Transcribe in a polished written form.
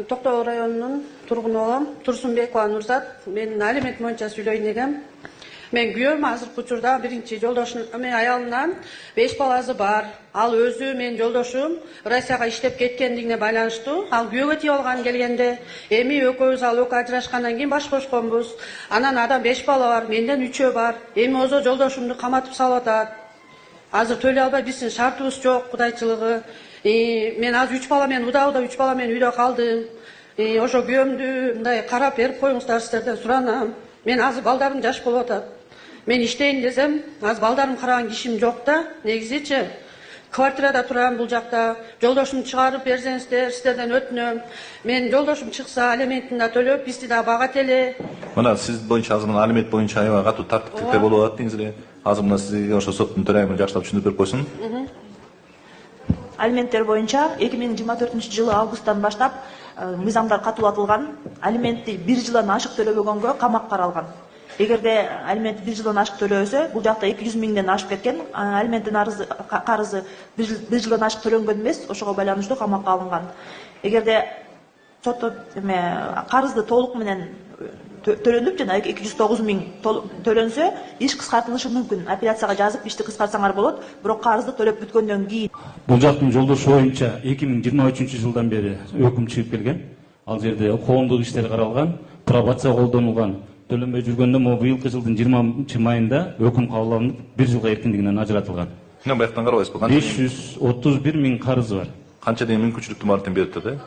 Токтогул районунун тургуну болом. Турсунбекова Нурзат. Мен алимент боюнча сүйлөйүн элем. Мен күйөөм азыркы учурда биринчи жолдошум аялынан 5 баласы бар. Ал өзү мен жолдошум Россияга иштеп кеткендигине байланыштуу. Ал күйөөгө тие болган келгенде эми экөөбүз ал экөө ажырашкандан кийин баш кошконбуз. Анан адам 5 бала бар, менден 3 бар. Эми озо жолдошумду каматып салып атат. Азыр төлөй албай биздин шартыбыз жок, кудайчылыгы. Мен азыр 3 бала менен удаа 3 бала менен үйдө калдым. Ошо күйөөмдү мындай карап берип коюңуздар сиздерден суранам. Мен азыр балдарым жаш болуп атат. Мен иштейин десем, азыр балдарым караган кишим жок да. Негизичи квартирада турам бул жакта. Жолдошумду чыгарып берсеңиздер, сиздерден өтүнөм. Мен жолдошум чыкса, алиментин да төлөп, бизди да багат эле. Мына сиз боюнча азыр алимент боюнча аябай катуу тартиптүүлүктөр болуп атат дейсиз эле. Азыр мына сизге ошо соттун төрайымы жакшылап түшүндүрүп берип койсун. Алименттер боюнча 2024-жылы августтан баштап мыйзамдар катуулатылган. Алиментти 1 жылдан ашык төлөбөгөнгө камакка каралган. Эгерде алимент 1 жылдан ашык төлөбөсө, бул жакта 200 миңден ашып кеткен. Алименттин карызы 1 жылдан ашык төлөнгөн эмес, ошого байланыштуу камакка алынган. Эгерде сотто карызды толук менен төлөнүп жана 209 миң төлөнсө, иш кыскартылышы мүмкүн. Апелляцияга жазып ишти кыскартсаңар болот, бирок карызды төлөп бүткөндөн кийин. Бул жактын жолдошу боюнча 2023-жылдан бери өкүм чыгып келген. Ал жерде коомдук иштер каралган, пробация колдонулган. Төлөнбөй жүргөндө могу быйылкы жылдын 20-майында өкүм кабыл алынып, 1 жылга эркиндигинен ажыратылган. Мына бияктан карабайсызбы? 531 миң карызы бар. Канча деген мүмкүнчүлүктү баардыгын берип турду,